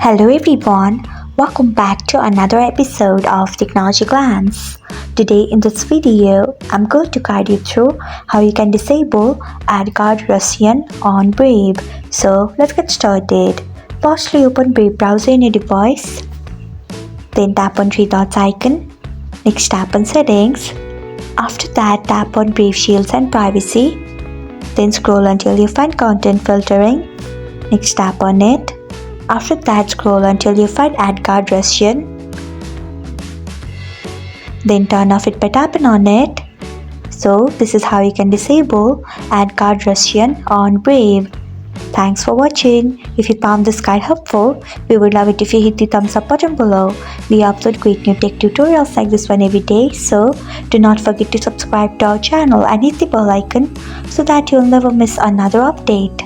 Hello everyone, welcome back to another episode of Technologyglance. Today in this video, I'm going to guide you through how you can disable AdGuard Russian on Brave. So let's get started. Firstly, open Brave browser in your device. Then tap on three dots icon. Next tap on settings. After that, tap on Brave Shields and Privacy. Then scroll until you find content filtering. Next tap on it. After that, scroll until you find AdGuard Russian. Then turn off it by tapping on it. So this is how you can disable AdGuard Russian on Brave. Thanks for watching. If you found this guide helpful, we would love it if you hit the thumbs up button below. We upload great new tech tutorials like this one every day, so do not forget to subscribe to our channel and hit the bell icon so that you'll never miss another update.